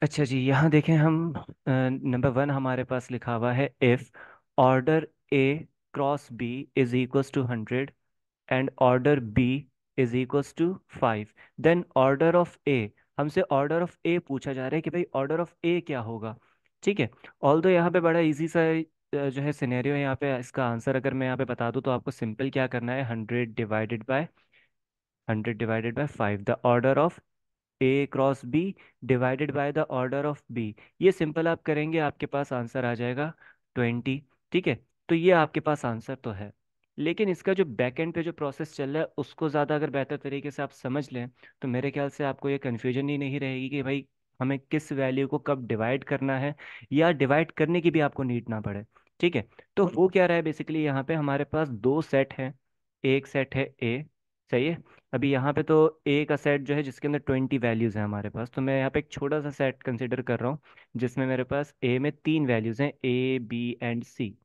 अच्छा जी, यहाँ देखें हम नंबर वन हमारे पास लिखा हुआ है if order a cross b is equals to 100 and order b is equals to 5, then order of a. हमसे ऑर्डर ऑफ ए पूछा जा रहा है कि भाई ऑर्डर ऑफ ए क्या होगा। ठीक है। ऑल दो यहाँ पे बड़ा इजी सा जो है सिनेरियो है। यहाँ पे इसका आंसर अगर मैं यहाँ पे बता दूँ तो आपको सिंपल क्या करना है, 100 divided by 5, the order of A cross B divided by the order of B. ये सिंपल आप करेंगे, आपके पास आंसर आ जाएगा 20। ठीक है। तो ये आपके पास आंसर तो है, लेकिन इसका जो बैक एंड पे जो प्रोसेस चल रहा है उसको ज़्यादा अगर बेहतर तरीके से आप समझ लें तो मेरे ख्याल से आपको ये कन्फ्यूजन ही नहीं रहेगी कि भाई हमें किस वैल्यू को कब डिवाइड करना है, या डिवाइड करने की भी आपको नीड ना पड़े। ठीक है। तो वो क्या रहा है बेसिकली, यहाँ पे हमारे पास दो सेट हैं। एक सेट है ए, सही है। अभी यहाँ पे तो ए का सेट जो है जिसके अंदर 20 वैल्यूज़ हैं हमारे पास, तो मैं यहाँ पे एक छोटा सा सेट कंसिडर कर रहा हूँ जिसमें मेरे पास ए में तीन वैल्यूज़ हैं, ए बी एंड सी।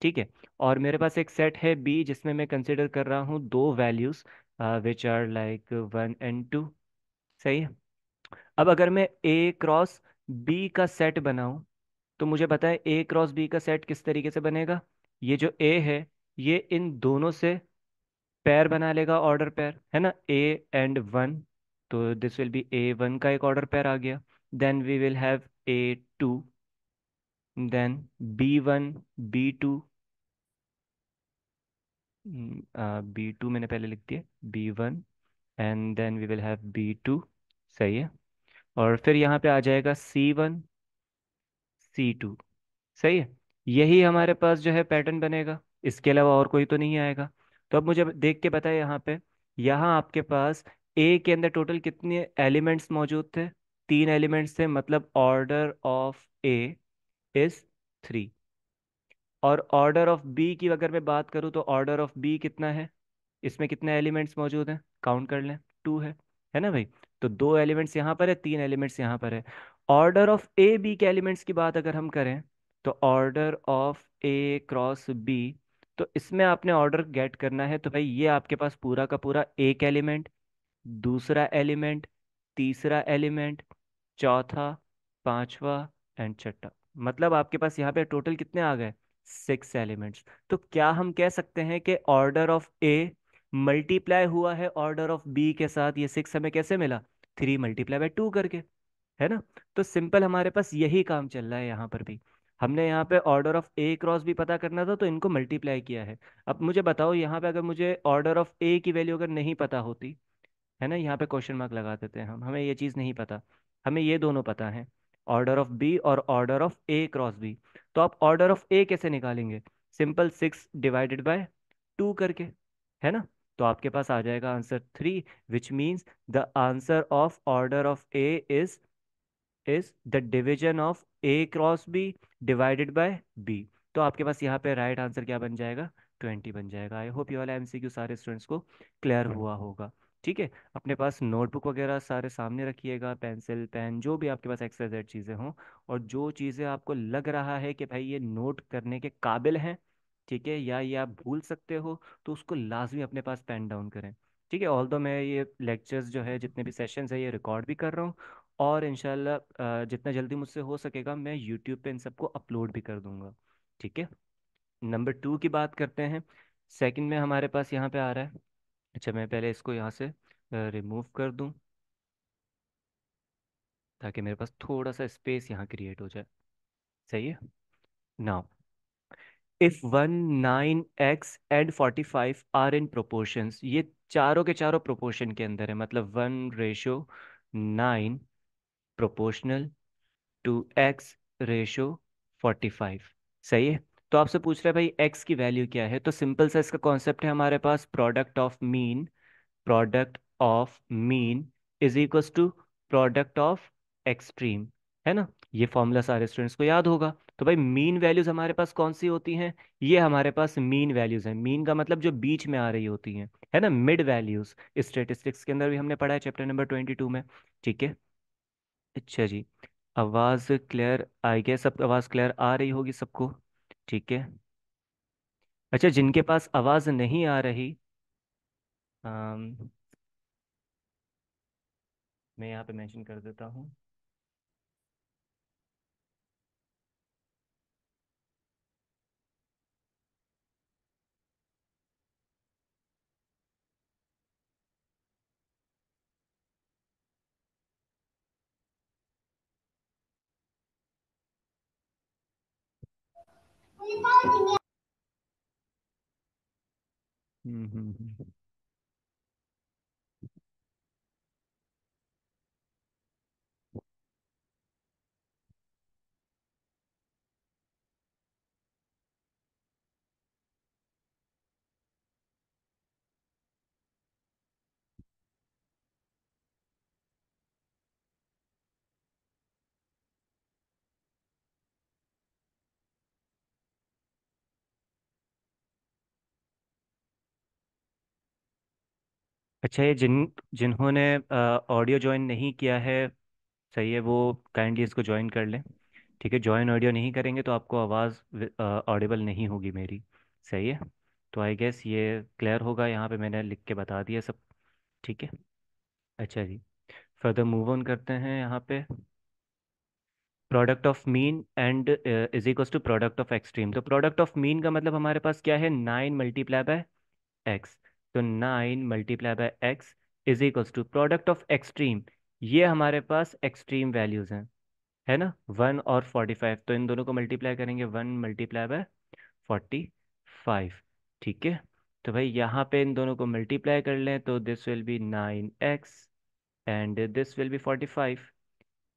ठीक है। और मेरे पास एक सेट है बी जिसमें मैं कंसिडर कर रहा हूँ दो values which are like 1 and 2। सही है। अब अगर मैं ए क्रॉस बी का सेट बनाऊं तो मुझे बताएं ए क्रॉस बी का सेट किस तरीके से बनेगा। ये जो ए है ये इन दोनों से पेयर बना लेगा, ऑर्डर पेयर है ना, ए एंड वन। तो this will be A one का एक ऑर्डर पेयर आ गया। Then we will have A2, then B1, B2। B2 मैंने पहले लिख दिया, B1, and then we will have B2। सही है। और फिर यहाँ पे आ जाएगा C1, C2। सही है। यही हमारे पास जो है पैटर्न बनेगा, इसके अलावा और कोई तो नहीं आएगा। तो अब मुझे देख के बताए यहाँ पे, यहाँ आपके पास ए के अंदर टोटल कितने एलिमेंट्स मौजूद थे, तीन एलिमेंट्स थे, मतलब ऑर्डर ऑफ ए इज 3। और ऑर्डर ऑफ बी की अगर मैं बात करूँ तो ऑर्डर ऑफ बी कितना है, इसमें कितने एलिमेंट्स मौजूद हैं, काउंट कर लें, 2 है ना भाई। तो दो एलिमेंट्स यहाँ पर है, तीन एलिमेंट्स यहाँ पर है। ऑर्डर ऑफ ए बी के एलिमेंट्स की बात अगर हम करें तो order of A cross B, तो इसमें आपने ऑर्डर गेट करना है। तो भाई ये आपके पास पूरा का पूरा एक एलिमेंट, दूसरा एलिमेंट, तीसरा एलिमेंट, चौथा, पांचवा एंड छठा। मतलब आपके पास यहाँ पे टोटल कितने आ गए, 6 एलिमेंट्स। तो क्या हम कह सकते हैं कि ऑर्डर ऑफ ए मल्टीप्लाई हुआ है ऑर्डर ऑफ बी के साथ, ये 6 हमें कैसे मिला, 3 × 2 करके, है ना। तो सिंपल हमारे पास यही काम चल रहा है यहाँ पर भी। हमने यहाँ पे ऑर्डर ऑफ ए क्रॉस भी पता करना था तो इनको मल्टीप्लाई किया है। अब मुझे बताओ यहाँ पे अगर मुझे ऑर्डर ऑफ ए की वैल्यू अगर नहीं पता होती, है ना, यहाँ पे क्वेश्चन मार्क लगा देते हैं हम, हमें ये चीज़ नहीं पता, हमें ये दोनों पता है, ऑर्डर ऑफ बी और order of A cross B. तो आप ऑर्डर ऑफ ए कैसे निकालेंगे, सिंपल 6 डिवाइडेड बाय 2 करके, है ना। तो आपके पास आ जाएगा answer 3, which means the answer of order of A is the division of A cross B divided by B. तो आपके पास यहाँ पे राइट आंसर क्या बन जाएगा, 20 बन जाएगा। आई होप ये वाला एमसीक्यू सारे स्टूडेंट्स को क्लियर हुआ होगा। ठीक है। अपने पास नोटबुक वगैरह सारे सामने रखिएगा, पेंसिल पेन जो भी आपके पास एक्सरसाइज चीज़ें हों, और जो चीज़ें आपको लग रहा है कि भाई ये नोट करने के काबिल हैं, ठीक है, या ये आप भूल सकते हो, तो उसको लाजमी अपने पास पेन डाउन करें। ठीक है। ऑल दो मैं ये लेक्चर्स जो है जितने भी सेशंस है ये रिकॉर्ड भी कर रहा हूँ, और इंशाल्लाह जितना जल्दी मुझसे हो सकेगा मैं यूट्यूब पे इन सबको अपलोड भी कर दूंगा। ठीक है। नंबर 2 की बात करते हैं। सेकंड में हमारे पास यहाँ पे आ रहा है, अच्छा मैं पहले इसको यहाँ से रिमूव कर दूँ ताकि मेरे पास थोड़ा सा स्पेस यहाँ क्रिएट हो जाए। सही है। Now if 19x and 45 are in proportions, ये चारों के चारों प्रोपोर्शन के अंदर है, मतलब 1:9 प्रोपोर्शनल टू x/45। सही है। तो आपसे पूछ रहा है भाई x की वैल्यू क्या है, तो सिंपल सा इसका कॉन्सेप्ट है हमारे पास, product of mean is equals to product of extreme, है ना। ये फॉर्मूला सारे स्टूडेंट्स को याद होगा। तो भाई मीन वैल्यूज हमारे पास कौन सी होती हैं, ये हमारे पास मीन वैल्यूज हैं। मीन का मतलब जो बीच में आ रही होती हैं, है ना, मिड वैल्यूज। स्टेटिस्टिक्स के अंदर भी हमने पढ़ा है चैप्टर नंबर 22 में। ठीक है। अच्छा जी। आवाज़ क्लियर आई गेस, सब आवाज़ क्लियर आ रही होगी सबको। ठीक है। अच्छा, जिनके पास आवाज़ नहीं आ रही, अम, मैं यहाँ पे मेंशन कर देता हूँ। हम्म। अच्छा, ये जिन्होंने ऑडियो ज्वाइन नहीं किया है, सही है, वो काइंडली इसको ज्वाइन कर लें। ठीक है, ज्वाइन ऑडियो नहीं करेंगे तो आपको आवाज़ ऑडिबल नहीं होगी मेरी। सही है। तो आई गेस ये क्लियर होगा, यहाँ पे मैंने लिख के बता दिया सब। ठीक है। अच्छा जी, फर्दर मूव ऑन करते हैं यहाँ पे। Product of mean and is equals to product of extreme. तो प्रोडक्ट ऑफ मीन का मतलब हमारे पास क्या है, 9 मल्टीप्लाई बाय एक्स। तो 9 multiply by x is equals to product of extreme. ये हमारे पास एक्सट्रीम वैल्यूज हैं, है ना, 1 और 45। तो इन दोनों को मल्टीप्लाई करेंगे, 1 मल्टीप्लाई बाय 45। ठीक है। तो भाई यहाँ पे इन दोनों को मल्टीप्लाई कर लें तो this will be 9x and this will be 45।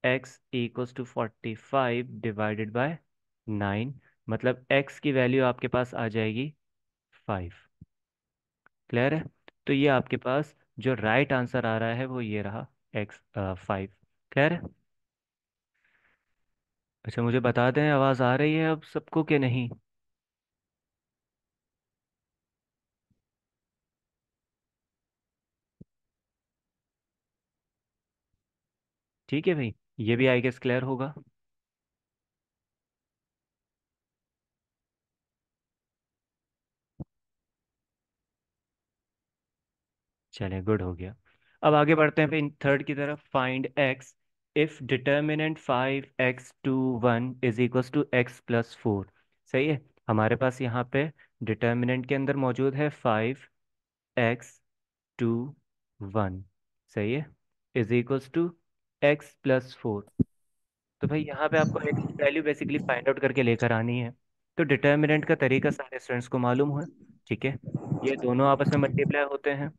x equals to 45 divided by 9, मतलब x की वैल्यू आपके पास आ जाएगी 5। क्लियर है। तो ये आपके पास जो राइट आंसर आ रहा है वो ये रहा, x 5। क्लियर है। अच्छा, मुझे बता दें आवाज़ आ रही है अब सबको कि नहीं। ठीक है भाई, ये भी आई गेस क्लियर होगा। चलिए, गुड हो गया। अब आगे बढ़ते हैं फिर थर्ड की तरफ। Find x if determinant 5x 2 1 is equals to x+4। सही है। हमारे पास यहाँ पे डिटर्मिनेंट के अंदर मौजूद है 5x 2 1। सही है। Is equals to x+4। तो भाई यहाँ पे आपको x की वैल्यू बेसिकली फाइंड आउट करके लेकर आनी है। तो डिटर्मिनेंट का तरीका सारे स्टूडेंट्स को मालूम है। ठीक है। ये दोनों आपस में मल्टीप्लाई होते हैं,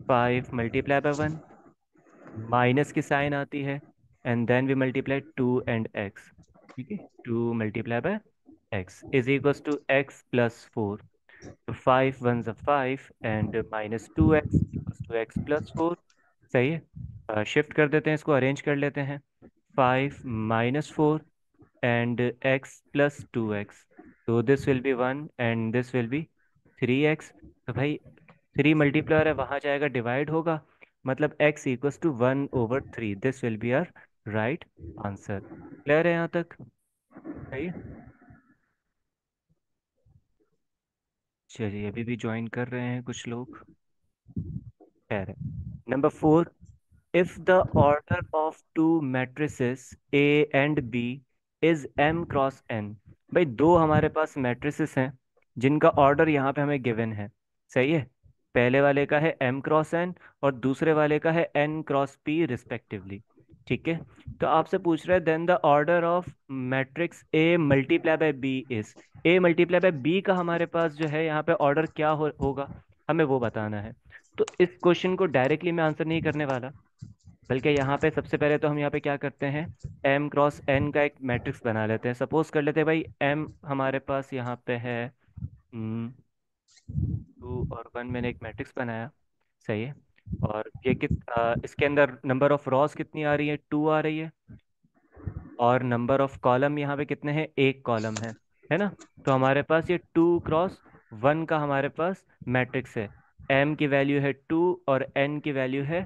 5 मल्टीप्लाई बाय 1, माइनस की साइन आती है, and then we multiply 2 and x। ठीक है, 2 multiply by x is equals to x+4। तो 5 1 5 and -2x equals to x+4। सही है। शिफ्ट कर देते हैं, इसको अरेंज कर लेते हैं। 5 - 4 एंड x+2x। तो this will B 1 and this will B 3x। तो भाई 3 मल्टीप्लायर है, वहाँ जाएगा डिवाइड होगा, मतलब x = 1/3। This will be our right answer. Clear है यहाँ तक। सही है। चलिए, अभी भी ज्वाइन कर रहे हैं कुछ लोग। खैर है। Number 4, if the order of two matrices A and B is m cross n। भाई दो हमारे पास मैट्रिसेस हैं जिनका ऑर्डर यहाँ पे हमें गिवन है। सही है। पहले वाले का है m क्रॉस n और दूसरे वाले का है n क्रॉस p रिस्पेक्टिवली। ठीक है। तो आपसे पूछ रहा है then the order of matrix A multiply by B is. A multiply by B का हमारे पास जो है यहाँ पे ऑर्डर क्या होगा, हमें वो बताना है। तो इस क्वेश्चन को डायरेक्टली मैं आंसर नहीं करने वाला, बल्कि यहाँ पे सबसे पहले तो हम यहाँ पे क्या करते हैं, m क्रॉस n का एक मैट्रिक्स बना लेते हैं। सपोज कर लेते हैं भाई m हमारे पास यहाँ पे है 2 और 1। मैंने एक मैट्रिक्स बनाया। सही है। और ये इसके अंदर नंबर ऑफ रॉस कितनी आ रही है, 2 आ रही है। और नंबर ऑफ कॉलम यहाँ पे कितने हैं, एक कॉलम है ना। तो हमारे पास ये 2 × 1 का हमारे पास मैट्रिक्स है। m की वैल्यू है 2 और n की वैल्यू है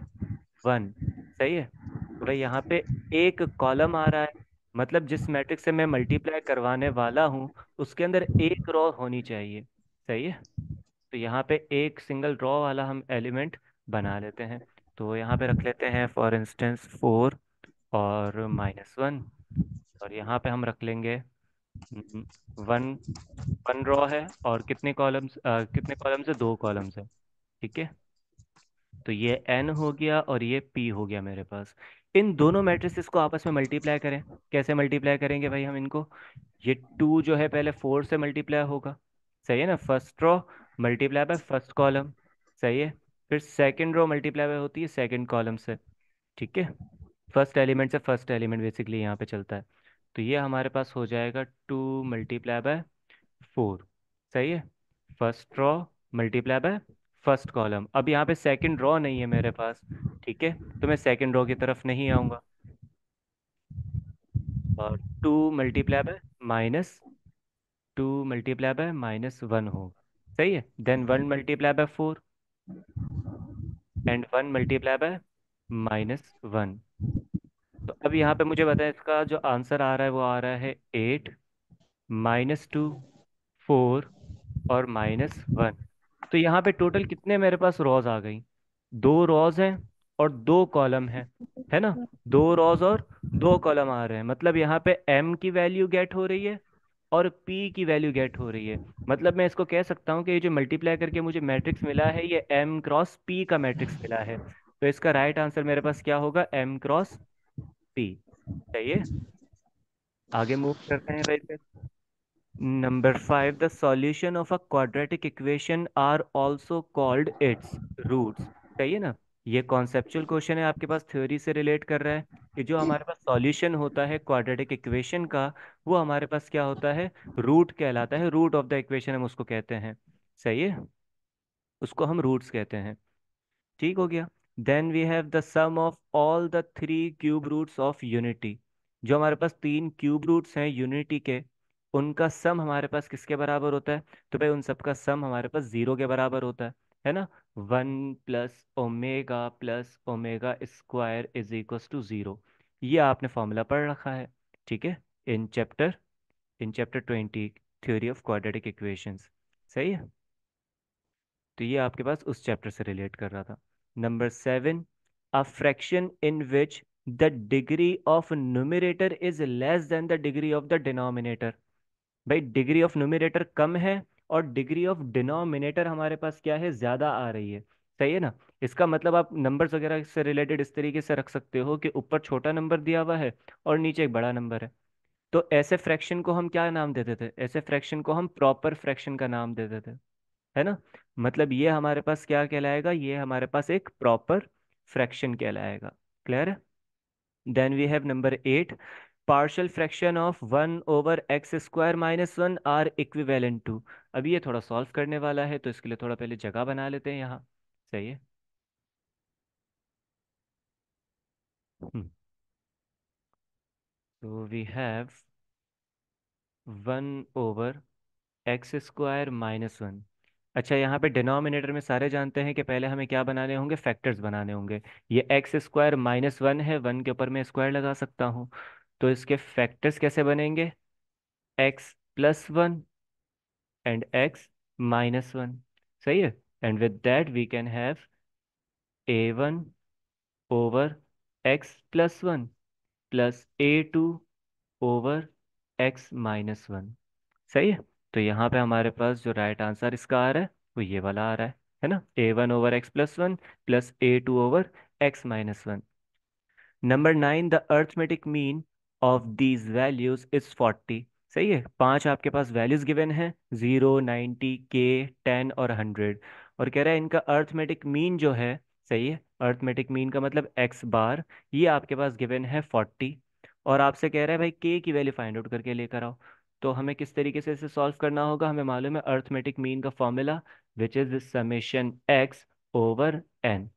1। सही है। तो भाई यहाँ पे एक कॉलम आ रहा है, मतलब जिस मैट्रिक्स से मैं मल्टीप्लाई करवाने वाला हूँ उसके अंदर एक रो होनी चाहिए। सही है। तो यहाँ पे एक सिंगल रो वाला हम एलिमेंट बना लेते हैं। तो यहाँ पे रख लेते हैं फॉर इंस्टेंस 4 और -1। और यहाँ पे हम रख लेंगे 1। 1 रो है और कितने कॉलम्स है, 2 कॉलम्स है। ठीक है। तो ये n हो गया और ये p हो गया मेरे पास। इन दोनों मैट्रिसेस को आपस में मल्टीप्लाई करें। कैसे मल्टीप्लाई करेंगे भाई हम इनको? ये 2 जो है पहले 4 से मल्टीप्लाई होगा, सही है ना, first row multiply by first column, सही है। फिर सेकंड रो मल्टीप्लाई बाय होती है सेकंड कॉलम से, ठीक है। फर्स्ट एलिमेंट से फर्स्ट एलिमेंट बेसिकली यहाँ पे चलता है। तो ये हमारे पास हो जाएगा 2 × 4, सही है। First row multiply by first column. अब यहाँ पे सेकंड रो नहीं है मेरे पास, ठीक है, तो मैं सेकंड रो की तरफ नहीं आऊँगा। और 2 × -2 × -1 हो, सही है। Then 1 × 4 and 1 × -1। तो अब यहाँ पे मुझे बताएं, इसका जो आंसर आ रहा है वो आ रहा है 8, -2, 4 और -1। तो यहाँ पे टोटल कितने मेरे पास रॉज आ गई? 2 रॉज हैं और 2 कॉलम है ना। 2 रॉज और 2 कॉलम आ रहे हैं, मतलब यहाँ पे m की वैल्यू गेट हो रही है और p की वैल्यू गेट हो रही है। मतलब मैं इसको कह सकता हूँ कि ये जो मल्टीप्लाई करके मुझे मैट्रिक्स मिला है ये m×p का मैट्रिक्स मिला है। तो इसका राइट आंसर मेरे पास क्या होगा? m×p। सही है। आगे मूव करते हैं भाई। Number 5, the solution of a quadratic equation are also called its roots. सही है ना। ये कॉन्सेप्चुअल क्वेश्चन है, आपके पास थ्योरी से रिलेट कर रहा है कि जो हमारे पास सॉल्यूशन होता है क्वाड्रेटिक इक्वेशन का, वो हमारे पास क्या होता है? रूट कहलाता है। रूट ऑफ द इक्वेशन हम उसको कहते हैं, सही है, उसको हम रूट्स कहते हैं। ठीक हो गया। Then we have the sum of all the 3 cube roots of unity. जो हमारे पास 3 क्यूब रूट्स हैं यूनिटी के, उनका सम हमारे पास किसके बराबर होता है? तो भाई उन सबका सम हमारे पास 0 के बराबर होता है ना। 1 + ω+ω² = 0। ये आपने फॉर्मूला पढ़ रखा है, ठीक है, in chapter 20, theory of quadratic equations, सही है। तो ये आपके पास उस चैप्टर से रिलेट कर रहा था। Number 7, a fraction in which the degree of numerator is less than the degree of the denominator. भाई डिग्री ऑफ न्यूमरेटर कम है और डिग्री ऑफ डिनोमिनेटर हमारे पास क्या है? ज़्यादा आ रही है, सही है ना। इसका मतलब आप नंबर्स वगैरह से रिलेटेड इस तरीके से रख सकते हो कि ऊपर छोटा नंबर दिया हुआ है और नीचे एक बड़ा नंबर है। तो ऐसे फ्रैक्शन को हम क्या नाम देते थे? ऐसे फ्रैक्शन को हम प्रॉपर फ्रैक्शन का नाम देते थे, है ना। मतलब ये हमारे पास क्या कहलाएगा? ये हमारे पास एक प्रॉपर फ्रैक्शन कहलाएगा। क्लियर है। Then we have number 8, partial fraction of 1/x² - 1 are equivalent to. अभी ये थोड़ा सॉल्व करने वाला है, तो इसके लिए थोड़ा पहले जगह बना लेते हैं यहाँ, सही है। तो वी हैव 1/x² - 1। अच्छा, यहाँ पे डिनोमिनेटर में सारे जानते हैं कि पहले हमें क्या बनाने होंगे? फैक्टर्स बनाने होंगे। ये x² - 1 है, 1 के ऊपर मैं स्क्वायर लगा सकता हूँ। तो इसके फैक्टर्स कैसे बनेंगे? x+1 एंड x-1, सही है। And with that we can have a1/x+1 plus a2/x-1, सही है। तो यहाँ पे हमारे पास जो राइट आंसर इसका आ रहा है वो ये वाला आ रहा है ना, a1/x+1 plus a2/x-1। Number 9, the arithmetic mean of these values is 40। सही है। 5 आपके पास वैल्यूज गिवन है, 0, 90, के, 10 और 100। और कह रहा है इनका अर्थमेटिक मीन जो है, सही है, अर्थमेटिक मीन का मतलब x बार, ये आपके पास गिवन है 40। और आपसे कह रहा है भाई के की वैल्यू फाइंड आउट करके लेकर आओ। तो हमें किस तरीके से इसे सॉल्व करना होगा? हमें मालूम है अर्थमेटिक मीन का formula, which is summation x/n।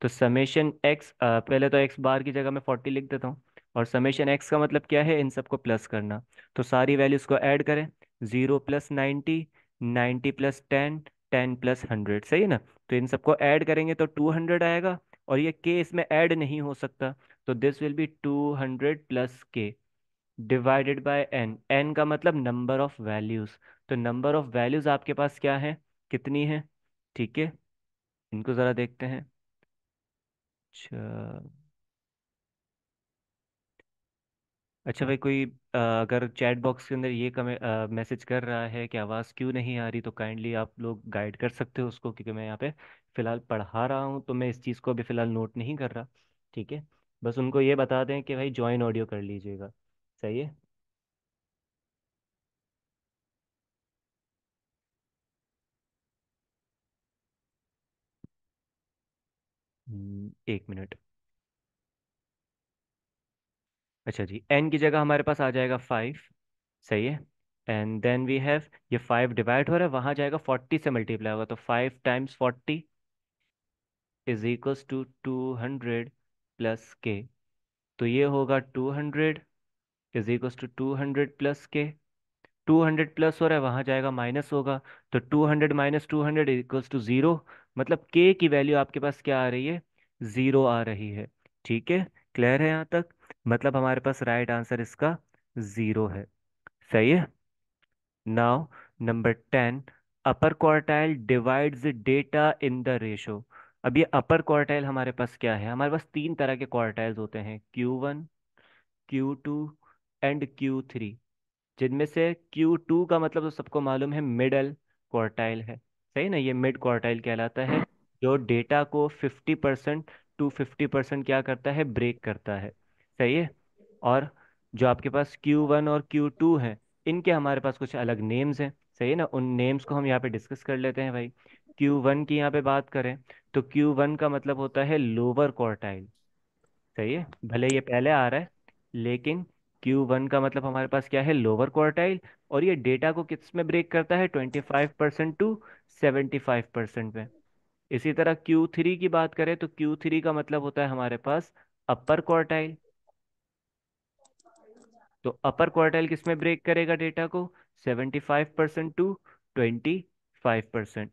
तो समेशन एक्स, पहले तो एक्स बार की जगह मैं 40 लिख देता हूँ। और समेशन एक्स का मतलब क्या है? इन सबको प्लस करना। तो सारी वैल्यूज को ऐड करें, 0 + 90, 90 + 10, 10 + 100, सही है ना। तो इन सबको ऐड करेंगे तो 200 आएगा। और ये के इसमें ऐड नहीं हो सकता, तो दिस विल बी 200 + के डिवाइडेड बाय एन। एन का मतलब नंबर ऑफ वैल्यूज। तो नंबर ऑफ वैल्यूज आपके पास क्या है? कितनी है? ठीक है, इनको ज़रा देखते हैं। अच्छा, अच्छा भाई, कोई अगर चैट बॉक्स के अंदर ये मैसेज कर रहा है कि आवाज़ क्यों नहीं आ रही, तो काइंडली आप लोग गाइड कर सकते हो उसको, क्योंकि मैं यहाँ पे फ़िलहाल पढ़ा रहा हूँ, तो मैं इस चीज़ को अभी फ़िलहाल नोट नहीं कर रहा, ठीक है। बस उनको ये बता दें कि भाई ज्वाइन ऑडियो कर लीजिएगा। सही है। 1 मिनट। अच्छा जी, एन की जगह हमारे पास आ जाएगा 5। सही है। एंड देन वी हैव, ये 5 डिवाइड हो रहा है, वहाँ जाएगा 40 से मल्टीप्लाई होगा, तो 5 times 40 is equals to 200 plus के। तो ये होगा 200 इज इक्वल्स टू 200 प्लस के। 200 प्लस हो रहा है, वहाँ जाएगा माइनस होगा, तो 200 - 200 इक्वल्स टू 0। मतलब के की वैल्यू आपके पास क्या आ रही है? 0 आ रही है। ठीक है। क्लियर है यहाँ तक? मतलब हमारे पास राइट आंसर इसका 0 है। सही है। Now number 10, upper quartile divides data in the ratio. अब ये अपर क्वार्टाइल हमारे पास क्या है? हमारे पास तीन तरह के क्वार्टाइल्स होते हैं, Q1, Q2 एंड Q3। जिनमें से Q2 का मतलब तो सबको मालूम है, मिडल क्वार्टाइल है। सही ना, ये मिड क्वार्टाइल कहलाता है, जो डेटा को 50% to 50% क्या करता है? ब्रेक करता है। सही है। और जो आपके पास Q1 और Q2 है, इनके हमारे पास कुछ अलग नेम्स हैं। सही है ना, उन नेम्स को हम यहाँ पे डिस्कस कर लेते हैं भाई। Q1 की यहाँ पे बात करें, तो Q1 का मतलब होता है लोअर क्वार्टाइल। सही है, भले ये पहले आ रहा है, लेकिन Q1 का मतलब हमारे पास क्या है? Lower quartile. और ये डेटा को किस में ब्रेक करता है? 25% to 75% में। इसी तरह Q3 की बात करें, तो Q3 का मतलब होता है हमारे पास अपर क्वार्टाइल। तो अपर क्वार्टाइल किस में ब्रेक करेगा डेटा को? 75% to 25%।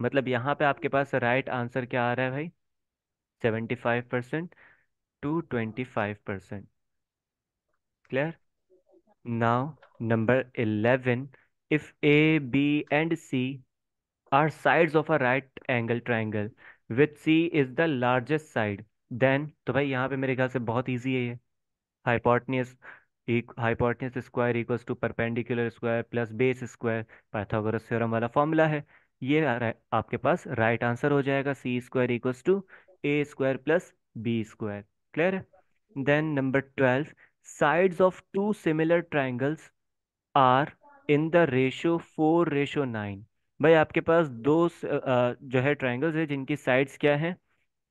मतलब यहाँ पे आपके पास राइट आंसर क्या आ रहा है भाई? 75% to 25%। Clear? Now, number 11. If A, B, and C are sides of a right angle triangle, which C is the largest side, then तो भाई यहाँ पे मेरे ख्याल से बहुत इजी है ये। Hypotenuse hypotenuse square equals to perpendicular square plus base square, Pythagoras theorem वाला फॉर्मूला है। ये आपके पास राइट आंसर हो जाएगा, c square equals to a square plus b square. Clear है? Then number 12, sides of two similar triangles are in the ratio 4:9। भाई आपके पास जो है ट्राइंगल्स है, जिनकी साइड्स क्या है?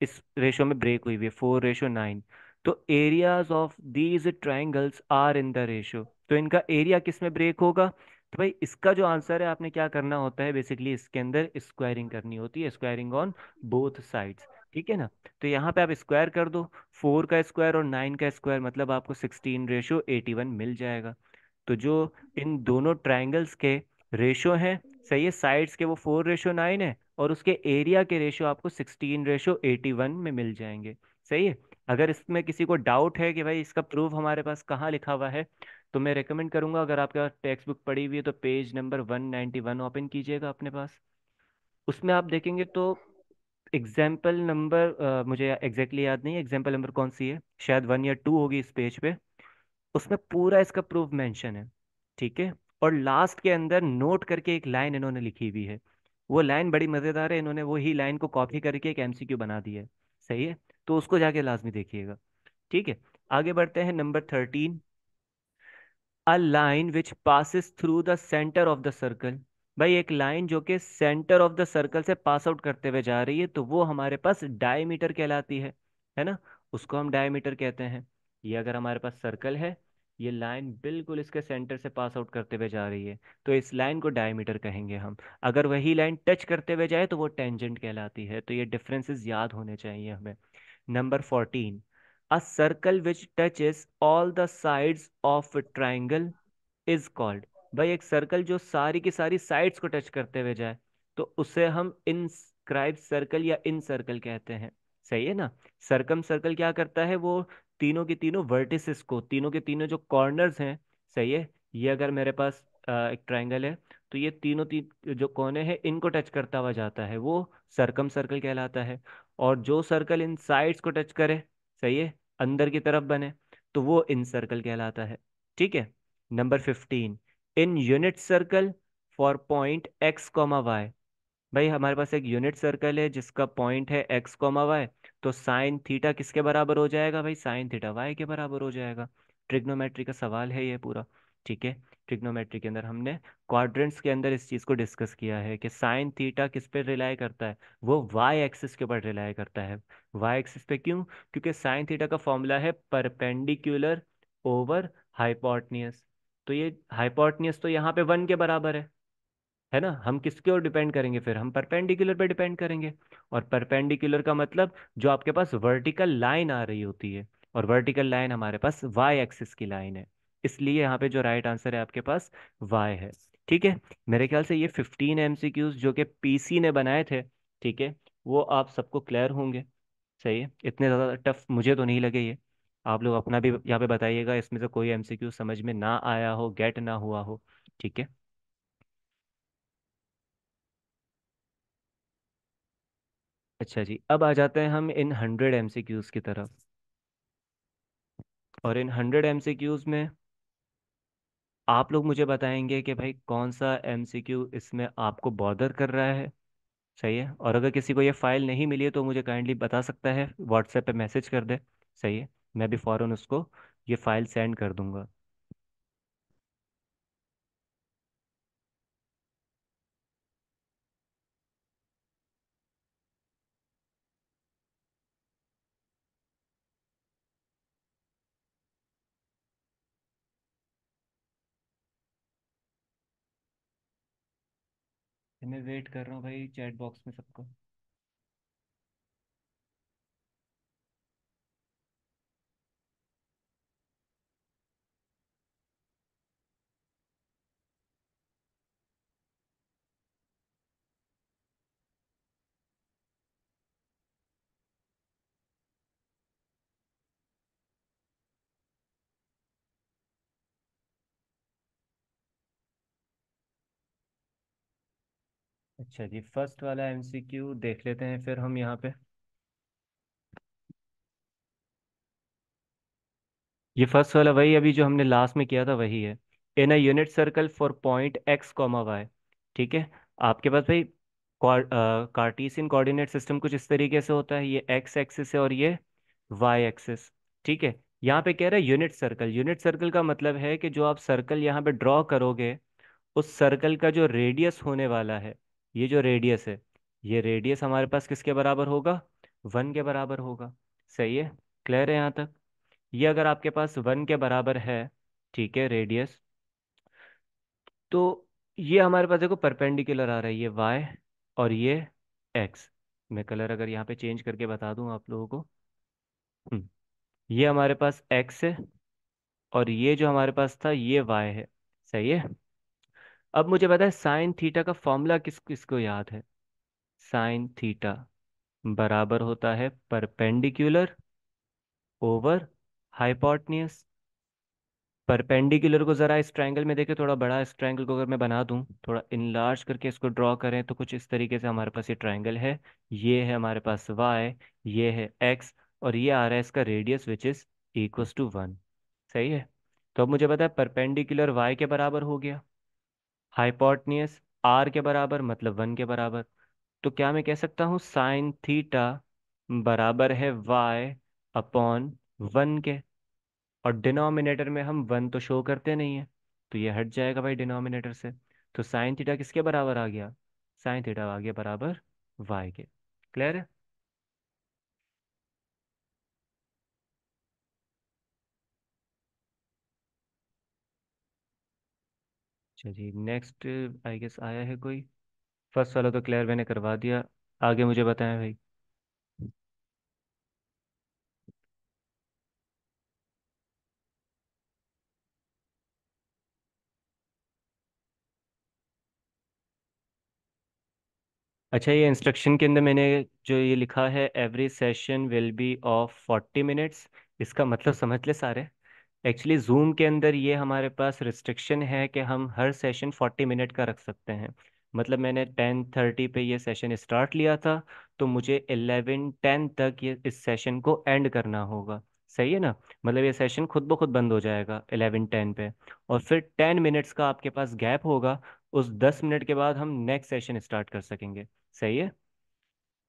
इस रेशियो में ब्रेक हुई हुई है, 4:9। तो areas of these triangles are in the ratio, तो इनका एरिया किस में ब्रेक होगा? तो भाई इसका जो आंसर है, आपने क्या करना होता है बेसिकली, इसके अंदर स्क्वायरिंग करनी होती है, स्क्वायरिंग ऑन बोथ साइड्स। ठीक है ना? तो यहाँ पे आप स्क्वायर कर दो, 4 का स्क्वायर और 9 का स्क्वायर, मतलब आपको 16:81 मिल जाएगा। तो जो इन दोनों ट्राइंगल्स के रेशियो हैं, सही है, साइड्स के वो 4:9 है, और उसके एरिया के रेशियो आपको 16:81 में मिल जाएंगे। सही है। अगर इसमें किसी को डाउट है कि भाई इसका प्रूफ हमारे पास कहाँ लिखा हुआ है, तो मैं रेकमेंड करूंगा, अगर आपके पास टेक्स्ट बुक पड़ी हुई है तो पेज नंबर 191 ओपन कीजिएगा अपने पास। उसमें आप देखेंगे तो एग्जाम्पल नंबर, मुझे एग्जैक्टली याद नहीं है एग्जाम्पल नंबर कौन सी है, शायद 1 या 2 होगी इस पेज पे। उसमें पूरा इसका प्रूफ मेंशन है। ठीक है। और लास्ट के अंदर नोट करके एक लाइन इन्होंने लिखी हुई है। वो लाइन बड़ी मजेदार है, इन्होंने वही लाइन को कॉपी करके एक एमसीक्यू बना दिया है। सही है। तो उसको जाके लाजमी देखिएगा। ठीक है। आगे बढ़ते हैं, number 13, a line which passes through the centre of the circle. भाई एक लाइन जो कि सेंटर ऑफ द सर्कल से पास आउट करते हुए जा रही है, तो वो हमारे पास डायमीटर कहलाती है ना? उसको हम डायमीटर कहते हैं। ये अगर हमारे पास सर्कल है, ये लाइन बिल्कुल इसके सेंटर से पास आउट करते हुए जा रही है, तो इस लाइन को डायमीटर कहेंगे हम। अगर वही लाइन टच करते हुए जाए तो वो टेंजेंट कहलाती है। तो ये डिफरेंसेस याद होने चाहिए हमें। Number 14, a circle which touches all the sides of a triangle is called। भाई एक सर्कल जो सारी की सारी साइड्स को टच करते हुए जाए, तो उसे हम इनस्क्राइब सर्कल या इन सर्कल कहते हैं। सही है ना? सर्कम सर्कल क्या करता है? वो तीनों की तीनों वर्टिसेस को, तीनों के तीनों जो कॉर्नर्स हैं, सही है, ये अगर मेरे पास एक ट्राइंगल है, तो ये तीनों जो कोने हैं, इनको टच करता हुआ जाता है, वो सर्कम सर्कल कहलाता है। और जो सर्कल इन साइड्स को टच करे, सही है, अंदर की तरफ बने, तो वो इन सर्कल कहलाता है। ठीक है। Number 15, in unit circle for point x, y। भाई हमारे पास एक यूनिट सर्कल है जिसका पॉइंट है एक्स कॉमा वाई। तो साइन थीटा किसके बराबर हो जाएगा भाई? साइन थीटा वाई के बराबर हो जाएगा। ट्रिग्नोमेट्री का सवाल है ये पूरा। ठीक है। ट्रिग्नोमेट्री के अंदर हमने क्वाड्रेंट्स के अंदर इस चीज़ को डिस्कस किया है कि साइन थीटा किस पे रिलाई करता है? वो वाई एक्सिस के ऊपर रिलाई करता है। वाई एक्सिस पे क्यों? क्योंकि साइन थीटा का फॉर्मूला है परपेंडिकुलर ओवर हाइपोटनियस। तो ये हाइपोटनियस तो यहाँ पे 1 के बराबर है ना। हम किसके ओर डिपेंड करेंगे फिर? हम परपेंडिकुलर पे डिपेंड करेंगे। और परपेंडिकुलर का मतलब जो आपके पास वर्टिकल लाइन आ रही होती है। और वर्टिकल लाइन हमारे पास वाई एक्सिस की लाइन है। इसलिए यहाँ पे जो राइट आंसर है आपके पास वाई है। ठीक है। मेरे ख्याल से ये 15 MCQs जो कि पीसी ने बनाए थे, ठीक है, वो आप सबको क्लियर होंगे। सही है। इतने ज़्यादा टफ मुझे तो नहीं लगे ये। आप लोग अपना भी यहाँ पे बताइएगा इसमें से कोई एमसीक्यू समझ में ना आया हो, गेट ना हुआ हो। ठीक है। अच्छा जी, अब आ जाते हैं हम इन 100 MCQs की तरफ। और इन 100 MCQs में आप लोग मुझे बताएंगे कि भाई कौन सा एमसीक्यू इसमें आपको बॉदर कर रहा है। सही है। और अगर किसी को ये फाइल नहीं मिली है तो मुझे काइंडली बता सकता है, व्हाट्सएप पे मैसेज कर दे। सही है। मैं भी फ़ौरन उसको ये फाइल सेंड कर दूंगा। मैं वेट कर रहा हूँ भाई चैट बॉक्स में सबको। अच्छा जी, फर्स्ट वाला एमसीक्यू देख लेते हैं फिर हम यहाँ पे। ये फर्स्ट वाला वही अभी जो हमने लास्ट में किया था वही है। In a unit circle for point x comma y. ठीक है। आपके पास भाई कार्टेशियन कोऑर्डिनेट सिस्टम कुछ इस तरीके से होता है। ये एक्स एक्सिस है और ये वाई एक्सिस। ठीक है। यहाँ पे कह रहा है यूनिट सर्कल। यूनिट सर्कल का मतलब है कि जो आप सर्कल यहाँ पे ड्रॉ करोगे, उस सर्कल का जो रेडियस होने वाला है, ये जो रेडियस है, ये रेडियस हमारे पास किसके बराबर होगा? 1 के बराबर होगा। सही है। क्लियर है यहाँ तक? ये अगर आपके पास 1 के बराबर है, ठीक है, रेडियस, तो ये हमारे पास देखो परपेंडिकुलर आ रहा है, ये वाई और ये एक्स। मैं कलर अगर यहाँ पे चेंज करके बता दूं आप लोगों को। ये हमारे पास एक्स है और ये जो हमारे पास था ये वाई है। सही है। अब मुझे पता है साइन थीटा का फॉर्मूला किस किसको याद है। साइन थीटा बराबर होता है परपेंडिकुलर ओवर हाइपोटनियस। परपेंडिकुलर को जरा इस ट्रायंगल में देखें, थोड़ा बड़ा इस ट्रायंगल को अगर मैं बना दूं, थोड़ा इनलार्ज करके इसको ड्रॉ करें तो कुछ इस तरीके से हमारे पास ये ट्रायंगल है। ये है हमारे पास y, ये है x, और ये आ रहा है इसका radius which is equals to 1। सही है। तो अब मुझे पता है परपेंडिकुलर y के बराबर हो गया, हाइपोटनियस r के बराबर मतलब 1 के बराबर। तो क्या मैं कह सकता हूँ साइन थीटा बराबर है y अपॉन 1 के? और डिनोमिनेटर में हम 1 तो शो करते नहीं है, तो ये हट जाएगा भाई डिनोमिनेटर से। तो साइन थीटा किसके बराबर आ गया? साइन थीटा आ गया बराबर वाई के। क्लियर है? चलिए नेक्स्ट आई गेस आया है कोई। फर्स्ट वाला तो क्लियर मैंने करवा दिया। आगे मुझे बताएं भाई। अच्छा, ये इंस्ट्रक्शन के अंदर मैंने जो ये लिखा है every session will be of 40 minutes, इसका मतलब समझ ले सारे। एक्चुअली जूम के अंदर ये हमारे पास रिस्ट्रिक्शन है कि हम हर सेशन 40 मिनट का रख सकते हैं। मतलब मैंने 10:30 पे ये सेशन स्टार्ट लिया था, तो मुझे 11:10 तक ये इस सेशन को एंड करना होगा। सही है ना? मतलब ये सेशन खुद ब खुद बंद हो जाएगा 11:10 पे। और फिर 10 मिनट्स का आपके पास गैप होगा। उस 10 मिनट के बाद हम नेक्स्ट सेशन स्टार्ट कर सकेंगे। सही है,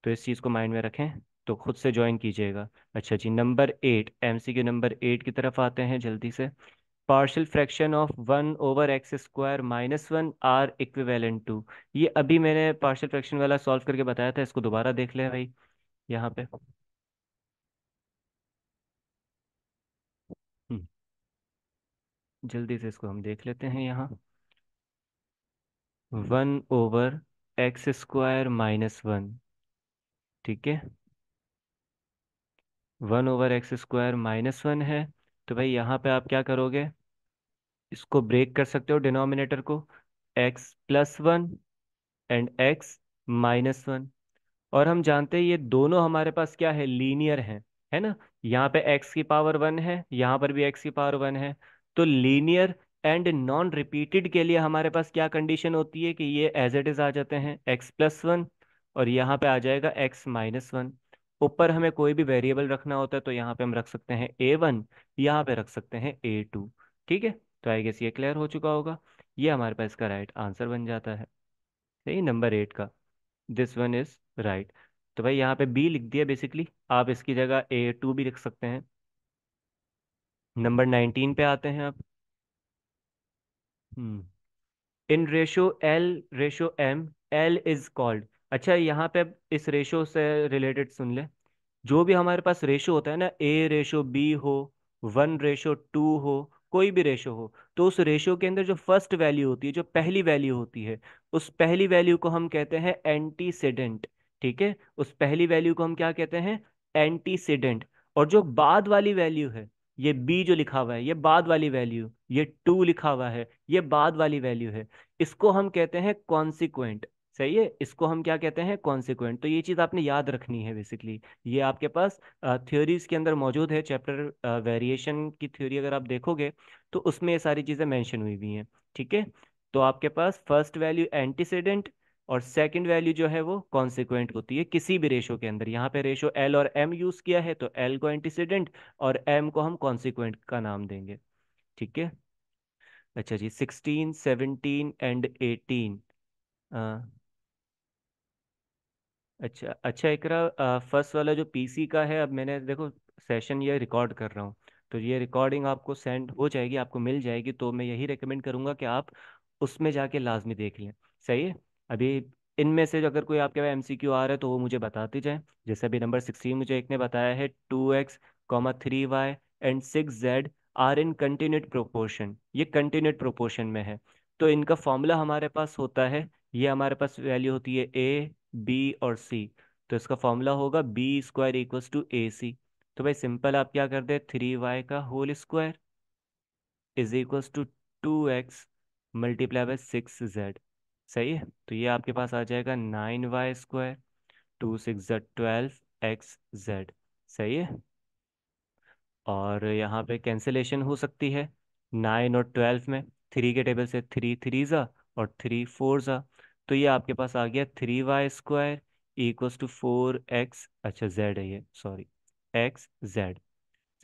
तो इस चीज़ को माइंड में रखें, तो खुद से ज्वाइन कीजिएगा। अच्छा जी, नंबर 8, MCQ नंबर 8 की तरफ आते हैं जल्दी से। Partial fraction of 1/x² - 1 are equivalent to. ये अभी मैंने पार्शियल फ्रैक्शन वाला सॉल्व करके बताया था, इसको दोबारा देख लें भाई यहाँ पे। हम्म, जल्दी से इसको हम देख लेते हैं यहाँ। 1/x² - 1, ठीक है, 1/x² - 1 है। तो भाई यहाँ पे आप क्या करोगे, इसको ब्रेक कर सकते हो डिनोमिनेटर को, x+1 एंड x-1। और हम जानते हैं ये दोनों हमारे पास क्या है, लीनियर है ना। यहाँ पे x⁻1 है, यहाँ पर भी x⁻1 है। तो लीनियर एंड नॉन रिपीटेड के लिए हमारे पास क्या कंडीशन होती है कि ये एज इट इज आ जाते हैं x+1, और यहाँ पे आ जाएगा x-1। ऊपर हमें कोई भी वेरिएबल रखना होता है तो यहाँ पे हम रख सकते हैं a1, यहाँ पे रख सकते हैं a2। ठीक है, तो आई गेस ये क्लियर हो चुका होगा। ये हमारे पास इसका राइट आंसर बन जाता है, सही, नंबर 8 का। This one is right. तो भाई यहाँ पे बी लिख दिया बेसिकली, आप इसकी जगह A2 भी लिख सकते हैं। नंबर 19 पे आते हैं आप। In ratio L ratio M, L is called. अच्छा, यहाँ पे अब इस रेशो से रिलेटेड सुन ले। जो भी हमारे पास रेशो होता है ना, A/B हो, 1/2 हो, कोई भी रेशो हो, तो उस रेशो के अंदर जो फर्स्ट वैल्यू होती है, जो पहली वैल्यू होती है, उस पहली वैल्यू को हम कहते हैं एंटीसीडेंट। ठीक है, उस पहली वैल्यू को हम क्या कहते हैं, एंटीसीडेंट। और जो बाद वाली वैल्यू है, ये बी जो लिखा हुआ है, ये बाद वाली वैल्यू, ये 2 लिखा हुआ है, ये बाद वाली वैल्यू है, इसको हम कहते हैं कॉन्सिक्वेंट। सही है, इसको हम क्या कहते हैं, कॉन्सिक्वेंट। तो ये चीज़ आपने याद रखनी है बेसिकली। ये आपके पास थ्योरीज के अंदर मौजूद है, चैप्टर वेरिएशन की थ्योरी अगर आप देखोगे तो उसमें ये सारी चीज़ें मेंशन हुई हुई हैं। ठीक है, तो आपके पास फर्स्ट वैल्यू एंटीसीडेंट और सेकंड वैल्यू जो है वो कॉन्सिक्वेंट होती है किसी भी रेशो के अंदर। यहाँ पे रेशो L और M यूज़ किया है, तो L को एंटीसीडेंट और M को हम कॉन्सिक्वेंट का नाम देंगे। ठीक है। अच्छा जी, 16, 17 एंड 18। अच्छा अच्छा इकरा, फर्स्ट वाला जो पीसी का है, अब मैंने देखो सेशन ये रिकॉर्ड कर रहा हूँ, तो ये रिकॉर्डिंग आपको सेंड हो जाएगी, आपको मिल जाएगी, तो मैं यही रेकमेंड करूँगा कि आप उसमें जाके लाजमी देख लें। सही है। अभी इनमें से अगर कोई आपके पास MCQ आ रहा है तो वो मुझे बताते जाएं। जैसे अभी नंबर 16 मुझे एक ने बताया है, 2x, 3y and 6z are in continued proportion, ये कंटिन्यूट प्रोपोर्शन में है। तो इनका फॉर्मूला हमारे पास होता है, ये हमारे पास वैल्यू होती है A, B और C। तो इसका फॉर्मूला होगा B² = AC। तो भाई सिंपल, आप क्या कर दे, 3y² is equals to 2x × 6z। सही है, तो ये आपके पास आ जाएगा 9y², 2 6 12 xz। सही है, और यहाँ पे कैंसिलेशन हो सकती है 9 और 12 में, 3 के टेबल से 3 3 ज़ा और 3 4 ज़ा। तो ये आपके पास आ गया 3y² = 4x, अच्छा जेड है ये, सॉरी, XZ।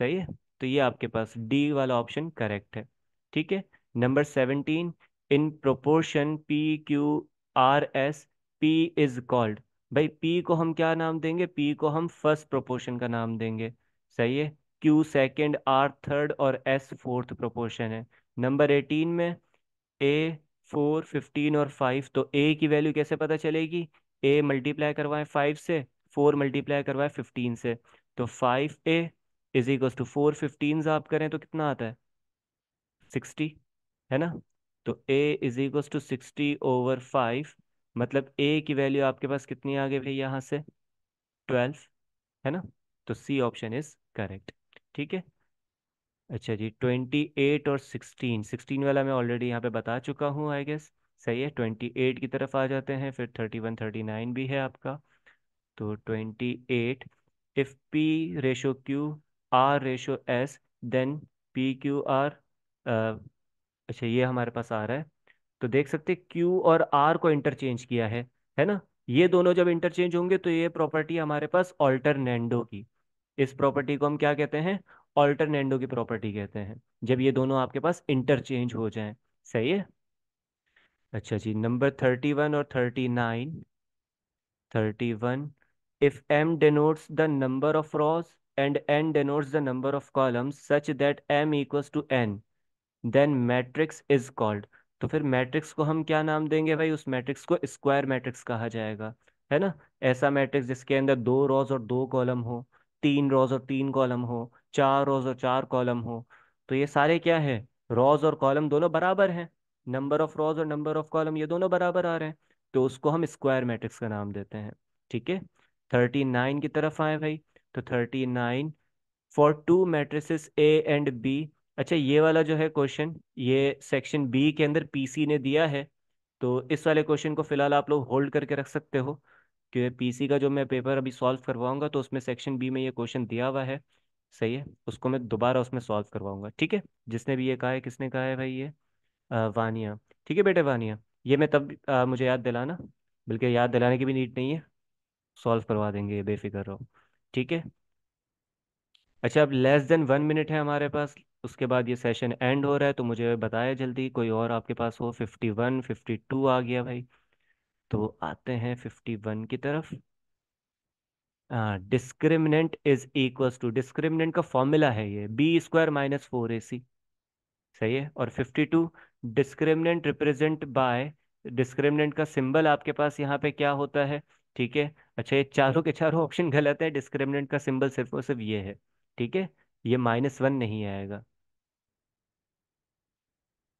सही है, तो ये आपके पास डी वाला ऑप्शन करेक्ट है। ठीक है। Number 17, in proportion PQRS, P is called. भाई P को हम क्या नाम देंगे, P को हम फर्स्ट प्रोपोर्शन का नाम देंगे। सही है, Q सेकंड, R थर्ड और S फोर्थ प्रोपोर्शन है। नंबर 18 में A 4, 15 और 5, तो A की वैल्यू कैसे पता चलेगी, A मल्टीप्लाई करवाएं 5 से, 4 मल्टीप्लाई करवाएं 15 से, तो 5A = 4, 15 आप करें तो कितना आता है, 60, है ना। तो A = 60/5, मतलब A की वैल्यू आपके पास कितनी आ गई भाई यहाँ से, 12, है ना। तो C ऑप्शन इज करेक्ट। ठीक है। अच्छा जी, 28 और 16, 16 वाला मैं ऑलरेडी यहाँ पे बता चुका हूँ आई गेस। सही है, 28 की तरफ आ जाते हैं, फिर 31 39 भी है आपका। तो 28, if P/Q, R/S, then PQR। अच्छा, ये हमारे पास आ रहा है, तो देख सकते हैं Q और R को इंटरचेंज किया है ना। ये दोनों जब इंटरचेंज होंगे तो ये प्रॉपर्टी हमारे पास ऑल्टरनेंडो की, इस प्रॉपर्टी को हम क्या कहते हैं, ऑल्टरनेंडो की प्रॉपर्टी कहते हैं, जब ये दोनों आपके पास इंटरचेंज हो जाएं। सही है। अच्छा जी, नंबर 31 और 39। 31. If m denotes the number of rows and n denotes the number of columns such that m equals to n, then matrix is called. तो फिर मैट्रिक्स को हम क्या नाम देंगे भाई? उस मैट्रिक्स को स्क्वायर मैट्रिक्स कहा जाएगा, है ना। ऐसा मैट्रिक्स जिसके अंदर 2 रोज और 2 कॉलम हो, 3 रोज और 3 कॉलम हो, 4 रोज और 4 कॉलम हो। तो ये सारे क्या है? रोज और कॉलम दोनों बराबर हैं। नंबर ऑफ रोज और नंबर ऑफ कॉलम ये दोनों बराबर आ रहे हैं, तो उसको हम स्क्वायर मैट्रिक्स का नाम देते हैं। ठीक है। 39 की तरफ आए भाई। तो 39, for two matrices A and B. अच्छा, ये वाला जो है क्वेश्चन, ये सेक्शन बी के अंदर पीसी ने दिया है। तो इस वाले क्वेश्चन को फिलहाल आप लोग होल्ड करके रख सकते हो, क्योंकि पीसी का जो मैं पेपर अभी सॉल्व करवाऊंगा तो उसमें सेक्शन बी में ये क्वेश्चन दिया हुआ है। सही है, उसको मैं दोबारा उसमें सॉल्व करवाऊंगा। ठीक है। जिसने भी ये कहा है, किसने कहा है भाई ये? वानिया। ठीक है बेटे वानिया, ये मैं तब मुझे याद दिलाना, बल्कि याद दिलाने की भी नीड नहीं है, सॉल्व करवा देंगे, ये बेफिक्र रहो। ठीक है। अच्छा, अब लेस देन 1 मिनट है हमारे पास, उसके बाद ये सेशन एंड हो रहा है। तो मुझे बताया जल्दी, कोई और आपके पास हो? 51, 52 आ गया भाई। तो आते हैं 51 की तरफ। Discriminant is equals to, discriminant का फॉर्मूला है ये b² - 4ac। सही है। और 52, डिस्क्रिमिनेंट रिप्रेजेंट बाय, डिस्क्रिमिनेंट का सिंबल आपके पास यहाँ पे क्या होता है? ठीक है। अच्छा, ये चारों के चारों ऑप्शन गलत है, डिस्क्रिमिनेंट का सिंबल सिर्फ और सिर्फ ये है। ठीक है। ये -1 नहीं आएगा।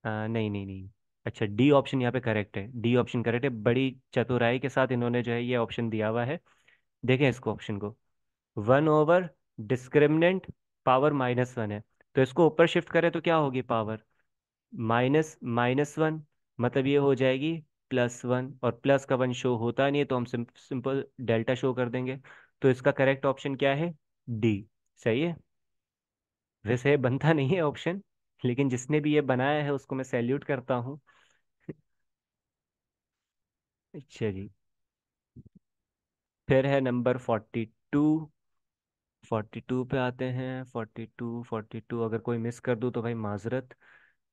नहीं नहीं नहीं। अच्छा, डी ऑप्शन यहाँ पे करेक्ट है, डी ऑप्शन करेक्ट है। बड़ी चतुराई के साथ इन्होंने जो है ये ऑप्शन दिया हुआ है। देखें इसको, ऑप्शन को। 1/, डिस्क्रिमिनेंट, पावर -1 है। तो इसको ऊपर शिफ्ट करें तो क्या होगी पावर? -1, मतलब ये हो जाएगी +1। और प्लस का 1 शो होता नहीं है, तो हम सिंपल डेल्टा शो कर देंगे। तो इसका करेक्ट ऑप्शन क्या है? डी। सही है। वैसे ये बनता नहीं है ऑप्शन, लेकिन जिसने भी ये बनाया है उसको मैं सैल्यूट करता हूँ। अच्छा जी। फिर है नंबर 42। 42 पे आते हैं। 42 अगर कोई मिस कर दूँ तो भाई माजरत।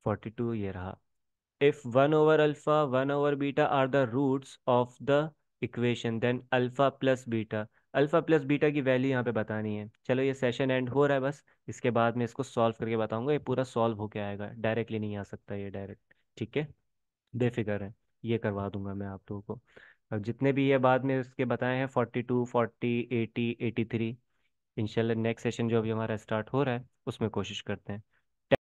42 ये रहा। इफ 1/अल्फा 1/बीटा are the roots of the equation, then alpha plus beta. Alpha plus beta की वैल्यू यहाँ पे बतानी है। चलो, ये सेशन एंड हो रहा है बस, इसके बाद मैं इसको सॉल्व करके बताऊंगा। ये पूरा सॉल्व होके आएगा, डायरेक्टली नहीं आ सकता ये डायरेक्ट। ठीक है। बेफिक्र है, ये करवा दूंगा मैं आप लोगों को। अब जितने भी ये बाद में इसके बताए हैं, 42, 40, 80, 83, इंशाल्लाह नेक्स्ट सेशन जो अभी हमारा स्टार्ट हो रहा है उसमें कोशिश करते हैं।